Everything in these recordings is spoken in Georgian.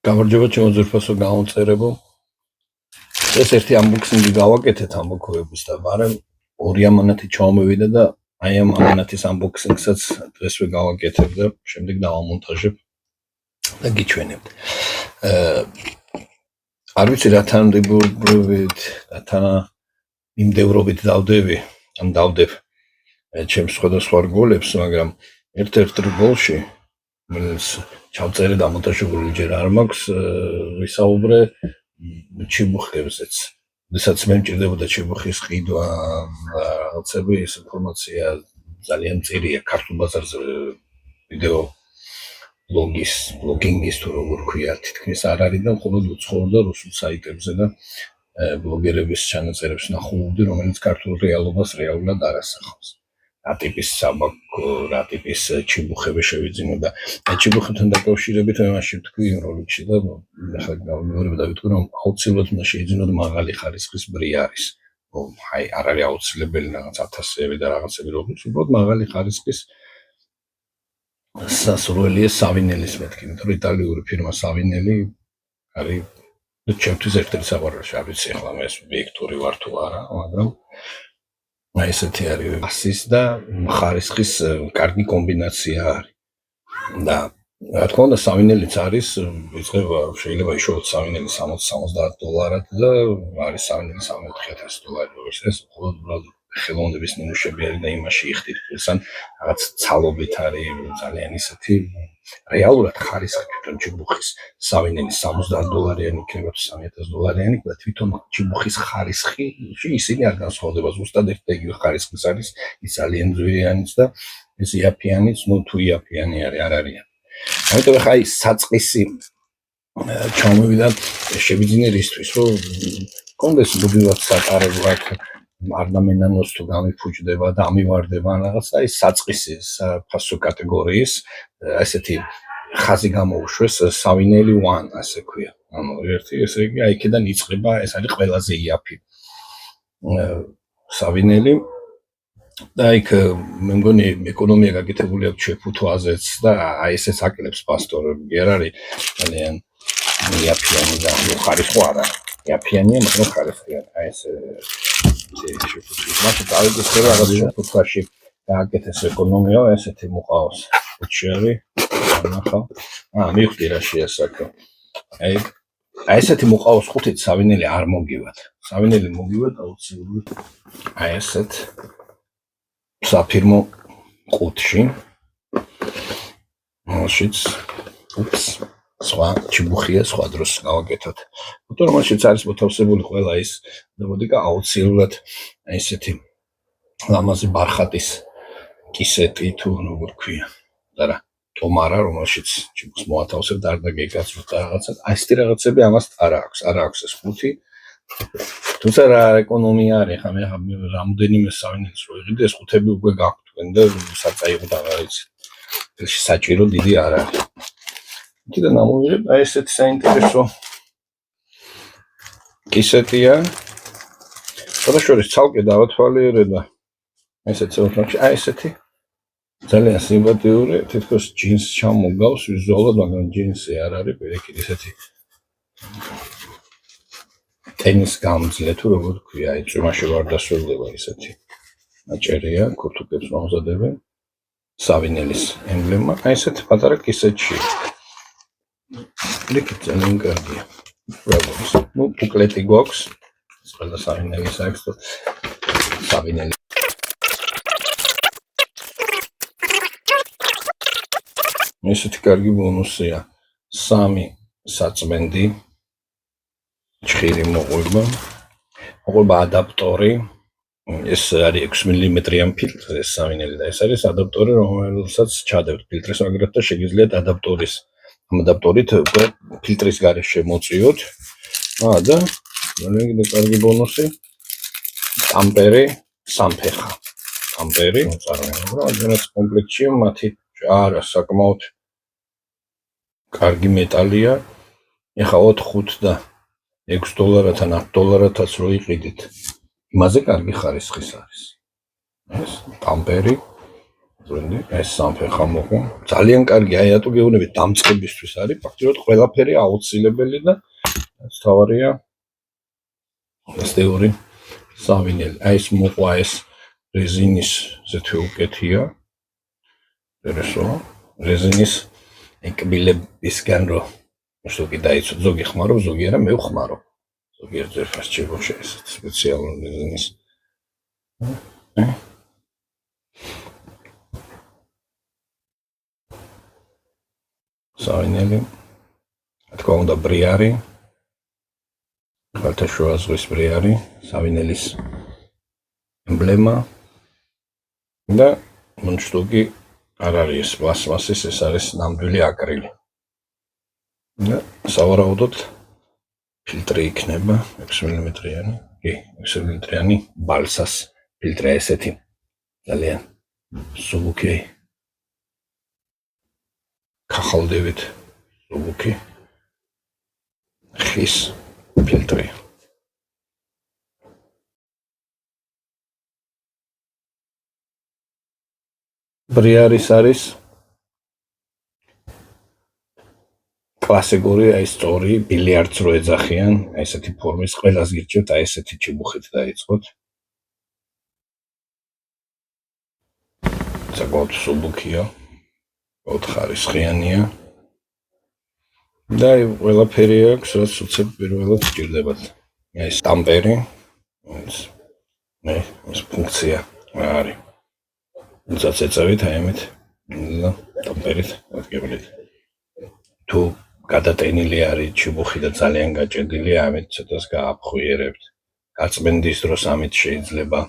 გამარჯობა ჩემო ძვირფასო გამომწერებო. ეს ერთი unboxing-ი გავაკეთეთ ამოქოების და მაგრამ ორი ამანათი ჩავმოვიდა და აი ამ ამანათის unboxing-საც დღესვე გავაკეთებ და შემდეგ დავამონტაჟებ და გიჩვენებთ. არ ვიცი რა თანამდებობით და თანამიმდევრობით დავდებ ჩემს სხვადასხვა რგოლებს, მაგრამ ერთ-ერთ რგოლში ჩავწერე და მონტაჟებული ჯერ არ მაქვს, ვისაუბრე ჩიბუხებზეც. როდესაც მე მჭირდებოდა ჩიბუხის ყიდვა და რაღაცები, ეს ინფორმაცია ძალიან მწირია ქართულ ბაზარზე ვიდეო ბლოგინგის თუ როგორ ქვია, თითქმის არ არის და მხოლოდ უცხოურ რუსულ საიტებზე და ბლოგერების ჩანაწერებს ნახულობდი, რომელიც ქართულ რეალობას რეალურად არ ასახავს. რა ტიპის საბაქო, რა ტიპის ჩიბუხები შევიძინო და ჩიბუხებთან დაკავშირებით მე მაშინ ვთქვი იმ როლიკში და ახლა გამოვიორებ და ვიტყვი რომ აუცილებლად უნდა შეიძინოთ მაღალი ხარისხის ბრიარის. აი არ არის აუცილებელი რაღაც 1000-ები და რაღაცები როგორც უბრალოდ მაღალი ხარისხის სასურველია სავინელის მეთქი, იმიტომ რომ იტალიური ფირმა სავინელი არის ჩემთვის ერთ-ერთი საყვარელი. არ ვიცი ახლა მე ეს ვექტორი ვარ თუ არა, მაგრამ აი ესეთი არის ასის და ხარისხის კარგი კომბინაცია არის. და რა თქმა უნდა სავინელიც არის, იწება შეიძლება იშოვოთ სავინელი $60-70 და არის სავინელი $4000, ეს მხოლოდ ხელოვნების ნიმუშები არის და იმაში იხდით ხილსან რაღაც ცალობით არის ძალიან ისეთი რეალურად ხარისხი თვითონ ჩიბუხის სავინელი $60 იქნება თუ $3000 და თვითონ ჩიბუხის ხარისხი ისინი არ განსხვავდება, ზუსტად ერთი ხარისხის არის, ის ძალიან ძვირიანიც და ეს იაფიანიც, თუ იაფიანი არის, არ არის. ამიტომ ხა ის საწყისი ჩამოვიდა შევიძინე რისთვის, რომ კონდეს მუდმივად სატარებლად არ დამენანოს თუ გამიფუჭდება და ამივარდება რაღაცა ის საწყისი ფასო კატეგორიის ესეთი ხაზი გამოუშვეს სავინელი 1 ასე ქვია. ანუ ერთი ესე იგი აი იქიდან იწყება, ეს არის ყველაზე იაფი სავინელი და იქ მე მგონი ეკონომია გაკეთებული აქვს შეფუთვაზეც და აი ესეც აკლებს პასტორები. არ არის ძალიან იაფიანი და ხარისხი არა. იაფიანია, მაგრამ ხარისხია. აი ეს მაშინ დავიწყე რაღაც შეფუთვაში გააკეთეს ეკონომია, ესეთი მოყავს. უჩი არის. ნახავ. მივხვდი რა შეასაკო. აი ესეთი მოყავს ხუთით სავინელი არ მოგივათ. სავინელი მოგივათ აუცილებლად. აი ესეთ საფირმო ყუთში. მაშიც სხვა ჩიბუხია სხვა დროს გავაკეთოთ. იმიტომ რომ მაშიც არის მოთავსებული ყველა ის და მოდიკა აუცილებლად ესეთი ლამაზი ბარხატის კისეტი თუ როგორ ქვია. და რა ტომარა რომელშიც ჩიბუხს მოათავსებ და არ დაგეკაცროთ რაღაცა. აი ესეთი რაღაცები ამას არ აქვს ეს ხუთი. თუმცა რა ეკონომია არის, ხა მე რამოდენიმე სავინელს რო იყიდე, ეს ხუთები უკვე გაქვთ თქვენ და საწაიღო და რა ვიცი. ეს საჭირო დიდი არ არის. კიდე ნამოვიღებ აი ესეთი საინტერესო კისეტია. შორაშორის ცალკე დავათვალიერე და ესეც ოთახში აი ესეთი ძალიან სიმპათიური, თითქოს ჯინს ჩამოგავს ვიზუალურად, მაგრამ ჯინსი არ არის, პირიქით ესეთი ტენის გამძლე თუ როგორ ქვია, აი წვიმაში ვარ დასრულდება ესეთი აჭერია, ქურთუკებს მომზადებენ სავინელის ემბლემა, აი ესეთი პატარა კისეტში. ლიქით ძალიან კარგია. როგორც ბუკლეტი გვაქვს, ეს ყველა სავინელის აქვს და სავინელი ესეთი კარგი ბონუსია. 3 საწმენდი ჩხირი მოყვება ადაპტორი. ეს არის 6 მმ-იან ფილტრი ეს სავინელი და ეს არის ადაპტორი, რომელსაც ჩადებთ ფილტრის მაგრად და შეგიძლიათ ამ ადაპტორით უკვე ფილტრის გარეშე მოწიოთ. და ძალიან კიდე კარგი ბონუსი. ტამპერი, სამფეხა. ტამპერი, წარმოიდგინე, რაღაც კომპლექტშია მათი არა საკმაოდ კარგი მეტალია. ეხა 4 და $6-თან $10-თაც რო იყიდით, იმაზე კარგი ხარისხის არის. ეს ტამპერი ტრენდი, ეს სამფეხა მოყვა. ძალიან კარგი, აი რატო გეუბნებით დამწყებისთვის არის, ფაქტობრივად ყველაფერი აუცილებელი და თავარია სტეორი სავინელი. აი ეს მოყვა ეს რეზინის ზეთვე უკეთია. რესო რეზინის ეკბილებისგან რო შტოკი დაიცო, ზოგი ხმარო, ზოგი არა, მე ვხმარო. ზოგიერთ ძერფას ჩებოშე ეს სპეციალური რეზინის. სავინელი. თქო უნდა ბრიარი. ხალთაშუა ზღვის ბრიარი, სავინელის ემბლემა და მუნდშტუკი არ არის პლასმასის, ეს არის ნამდვილი აკრილი. და სავარაუდოდ ფილტრი იქნება 6 მმ-იანი, კი, 6 მმ-იანი ბალსას ფილტრია ესეთი. ძალიან სუბუქი. ქახალდებით სუბუქი. ხის ფილტრი. ბრიარის არის კლასიკური, აი სწორი, ბილიარდს რო ეძახიან, აი ესეთი ფორმის, ყველას გირჩევთ, აი ესეთი ჩიბუხით დაიწყოთ. საკმაოდ სუბუქია, ოთხხარისხიანია. და ყველაფერი აქვს, რაც უცებ პირველად სჭირდებათ. აი სტამპერი, ეს ფუნქცია არის. თუმცა ეწევით აი ამით და სტამპერით აღგებლით. თუ გადატენილი არის ჩიბუხი და ძალიან გაჭედილია, ამით ცოტას გააფხვიერებთ. გაწმენდის დროს ამით შეიძლება,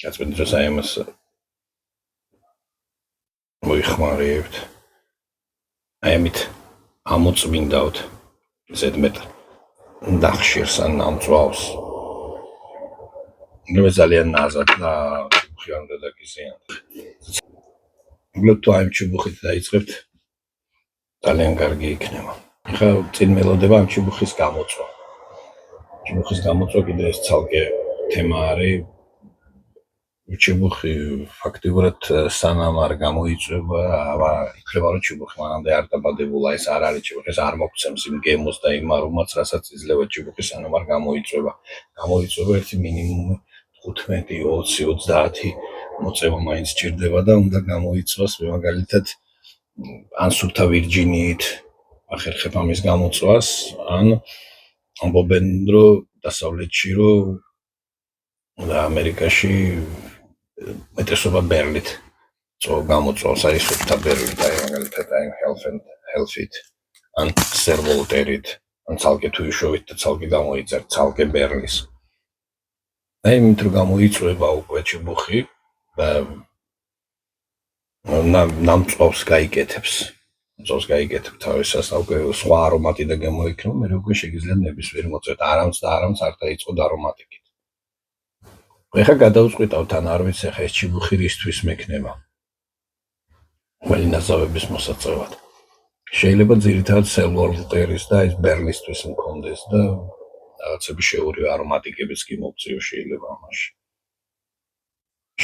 გაწმენდის დროს აი ამას მოიხმარებთ. აი ამით ამოწმინდავთ ზედმეტ დახშირს ან ამწვავს. მე ძალიან ნაზად და ჩიბუხი არ უნდა დაგიზიანოთ. უბრალოდ თუ ამ ჩიბუხით დაიწყებთ, ძალიან კარგი იქნება. ხა წინ მელოდება ამ ჩიბუხის გამოწვა. ჩიბუხის გამოწვა კიდე ეს ცალკე თემა არის. ჩიბუხი ფაქტიურად სანამ არ გამოიწვება, იქნება რომ ჩიბუხი მანამდე არ დაბადებულა, ეს არ არის ჩიბუხი, ეს არ მოგცემს იმ გემოს და იმ არომატს, რასაც იძლევა ჩიბუხი სანამ არ გამოიწვება. გამოიწვება ერთი მინიმუმ 15, 20, 30 მოწევა მაინც სჭირდება და უნდა გამოიწვას მაგალითად ან სუფთა ვირჯინიით ახერხებ ამის გამოწვას, ან ამბობენ რომ დასავლეთში რომ და ამერიკაში მეტესობა ბერლით გამოწვავს, აი სუფთა ბერლით, აი მაგალითად აი health-it, ან servolterით, ან ცალკე თუ იშოვით და ცალკე გამოიწერთ ცალკე ბერლის. აი იმით რომ გამოიწვება უკვე ჩიბუხი და ნამწვავს გაიკეთებს. მწვავს გაიკეთებ თავისას, უკვე სხვა არომატი და გამოიქნება, მე უკვე შეგიძლიათ ნებისმიერ მოწვევთ, არამც არ დაიწყოთ არომატიკით. ეხლა გადავწყვიტავთ, ან არ ვიცი, ეხლა ეს ჩიბუხი რისთვის მექნება. ყველი ნაზავების მოსაწევად. შეიძლება ძირითადად სელვორტერის და ეს ბერლისთვის მქონდეს და რაღაცები შეურივი არომატიკებიც კი მოგწიო შეიძლება ამაში.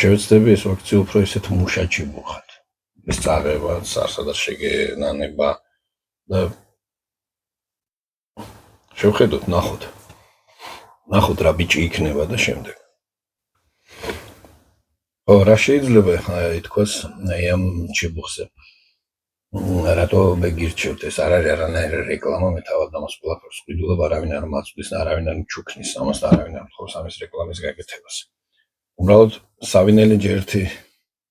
შევეცდები ეს ვაქცია უფრო ესეთ მუშა ჩიბუხად. ეს წაღება, სადაც შეგენანება და შევხედოთ, ნახოთ რა ბიჭი იქნება და შემდეგ. რა შეიძლება ახლა ითქვას აი ამ ჩიბუხზე. რატო მეგირჩევთ, ეს არ არის არანაირი რეკლამა, მე თავად ამას ყველაფერს ვყიდულობ, არავინ არ მაწვდის, არავინ არ ჩუქნის ამას, არავინ არ თხოვს ამის რეკლამის გაკეთებას. უბრალოდ სავინელი ჯერთი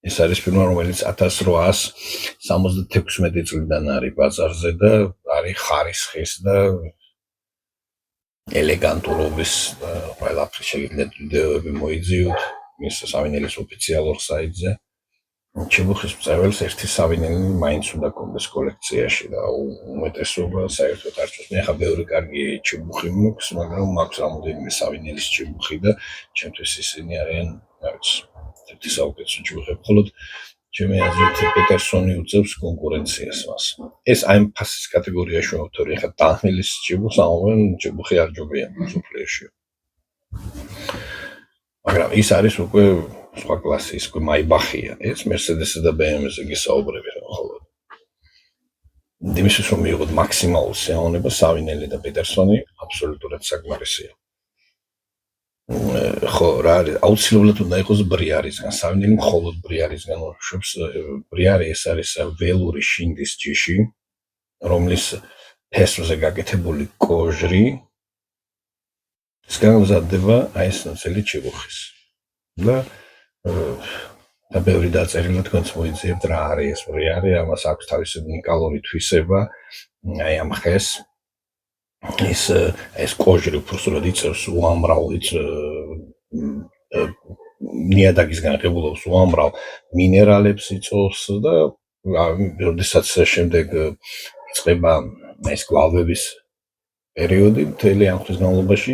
ეს არის ფირმა, რომელიც 1876 წლიდან არის ბაზარზე და არის ხარისხის და ელეგანტურობის ყველაფერი შეგიძლიათ ვიდეოები მოიძიოთ მის სავინელის ოფიციალურ საიტზე. ჩიბუხის მწებელს ერთი სავინელი მაინც უნდა კონდეს კოლექციაში და უმეტესობა საერთოდ არ ჭირს. მე ახლა ბევრი კარგი ჩიბუხი მაქვს, მაგრამ მაქვს რამოდენიმე სავინელის ჩიბუხი და ჩემთვის ისინი არიან, რაც ერთი საუკეთესო ჩიბუხი. მხოლოდ ჩემი აზრით პეტერსონი უწევს კონკურენციას მას. ეს აი ამ ფასის კატეგორიაში ავტორი ახლა დანიელის ჩიბუხს ამობენ, ჩიბუხი არ ჯობია მსოფლიოში. მაგრამ ის არის უკვე სხვა კლასის მაიბახია, ეს Mercedes-ზე და BMW-ზე გისაუბრები რა ხოლმე. იმისთვის რომ მიიღოთ მაქსიმალურ სიამოვნებას, სავინელი და პეტერსონი აბსოლუტურად საკმარისია. ხო, რა არის, აუცილებლად უნდა იყოს ბრიარისგან, სავინელი მხოლოდ ბრიარისგან უშვებს, ბრიარი ეს არის ველური შინდის ჯიში, რომლის ფესვზე გაკეთებული კოჟრი გამზადდება აი ეს ნაცელი ჩიბუხის. და ბევრი დაწერილი თქვენც მოიძიებთ რა არის ეს ბრიარი, ამას აქვს თავისი უნიკალური თვისება, აი ამ ხეს ეს კოჟრი უბრალოდ იწევს უამრავ ნიადაგისგან ღებულობს უამრავ მინერალებს იწოვს და როდესაც შემდეგ იწყება ეს გვალვების პერიოდი მთელი ამ ხის განმავლობაში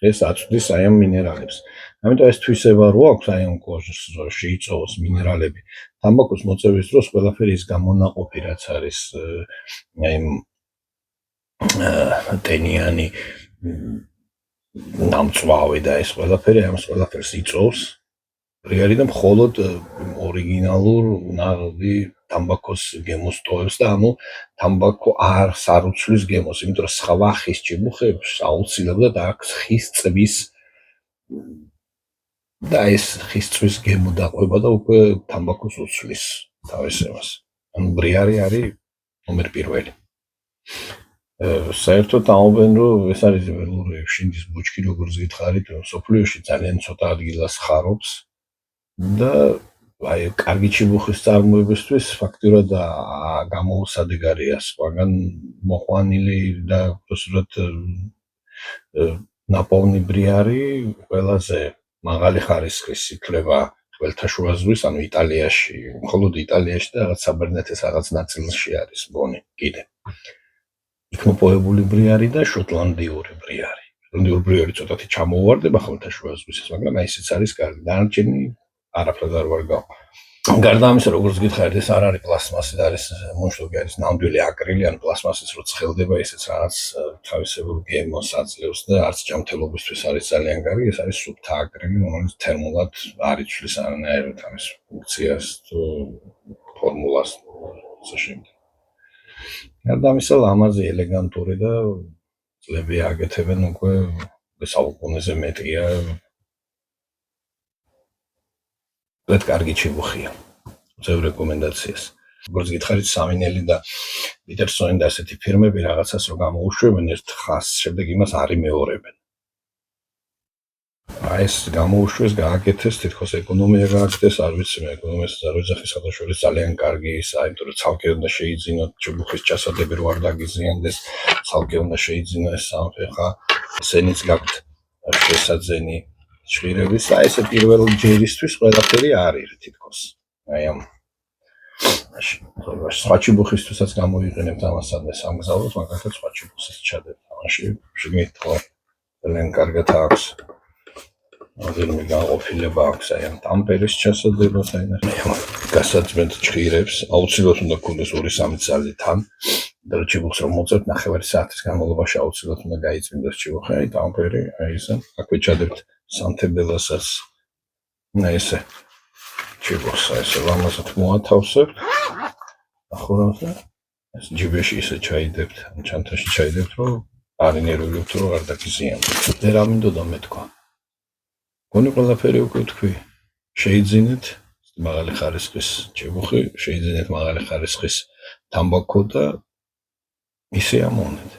ეს აწვდის აი ამ მინერალებს. ამიტომ ეს თვისება რო აქვს აი ამ კოჟს შეიწოვოს მინერალები. თამბაქოს მოწევის დროს ყველაფერი ის გამონაყოფი რაც არის აი ტენიანი ნამწვავი და ეს ყველაფერი ამას ყველაფერს იწოვს. ბრიარი და მხოლოდ ორიგინალურ ნაღდი თამბაქოს გემოს ტოვებს და ანუ თამბაქო არს არ უცვლის გემოს, იმიტომ რომ სხვა ხის ჭიბუხებს აუცილებლად აქვს ხის წვის და ეს ხის წვის გემო დაყვება და უკვე თამბაქოს უცვლის თავისებას. ანუ ბრიარი არის ნომერ პირველი. საერთოდ ამობენ რომ ეს არის ველური შინდის ბუჩქი როგორც გითხარით, სოფლიოში ძალიან ცოტა ადგილას ხარობს და აი კარგი ჩიბუხის წარმოებისთვის ფაქტურად გამოუსადეგარია სხვაგან მოყვანილი და უბრალოდ ნაპოვნი ბრიარი ყველაზე მაღალი ხარისხის ითვლება ხმელთაშუა ზღვის, ანუ იტალიაში, მხოლოდ იტალიაში და რაღაც საბერძნეთის რაღაც ნაწილში არის ბონი კიდე. იქ მოპოვებული ბრიარი და შოტლანდიური ბრიარი. შოტლანდიური ბრიარი ცოტათი ჩამოუვარდება ხმელთაშუა ზღვისას, მაგრამ აი ესეც არის კარგი. დანარჩენი არაფრად არ ვარ გავა. გარდა ამისა, როგორც გითხარით, ეს არ არის პლასმასი, არის მუნშტოკი, არის ნამდვილი აკრილი, ან პლასმასის რო ცხელდება, ესეც რაღაც თავისებურ გემოს აძლევს და არც ჯანმრთელობისთვის არის ძალიან კარგი, ეს არის სუფთა აკრილი, რომელიც თერმულად არ იცვლის არანაირად ამის ფუნქციას თუ ფორმულას შეშენდა. გარდა ამისა, ლამაზი, ელეგანტური და წლები აკეთებენ უკვე საუკუნეზე მეტია. rất კარგი ჩიბუხია. ძევ რეკომენდაციას. როგორც გითხარით, სავინელი და პიტერსონი და ასეთი ფირმები რაღაცას რო გამოუშვებენ ერთ ხაზს, შემდეგ იმას არ იმეორებენ. აი ეს გამოუშვეს, გააკეთეს, თითქოს ეკონომია გააკეთეს, არ ვიცი, მე ეკონომიას არ ვიძახის, ხათაშორის ძალიან კარგი ისა, იმიტომ რომ ცალკე უნდა შეიძინოთ ჩიბუხის ჩასადები რო არ დაგიზიანდეს, ცალკე უნდა შეიძინო ეს სამფეხა, ესენიც გაქვთ შესაძენი ჭირების, აი ესე პირველ ჯერისთვის ყველაფერი არის თითქოს. აი ამ სხვა ჩიბუხისთვისაც გამოიყენებთ ამასადმე სამგზავროს, მაგალითად სხვა ჩიბუხის ჩადებთ. ამაში შეგნით ხო ძალიან კარგად აქვს. როდესაც გაყოფილება აქვს აი ამ ტამპერის ჩასადებას, აი ამ გასაწმენდ ჭირებს, აუცილებლად უნდა გქონდეს 2-3 წელი თან. და ჩიბუხს რომ მოწევთ, ნახევარი საათის განმავლობაში აუცილებლად უნდა გაიწმინდეს ჩიბუხი, აი ტამპერი, აი ესე, აქვე ჩადებთ სანთებელასაც. აი ესე ჩიბუხს ესე ლამაზად მოათავსებთ. ახურავთ, ეს ჯიბეში ისე ჩაიდებთ, ჩანთაში ჩაიდებთ, რომ არ ინერვირებთ, რომ არ დაგიზიანოთ. მე რა მინდოდა მეთქვა. გონი ყველაფერი უკვე თქვი. შეიძინეთ მაღალი ხარისხის ჩიბუხი, შეიძინეთ მაღალი ხარისხის თამბაქო და ისე ამოვნეთ.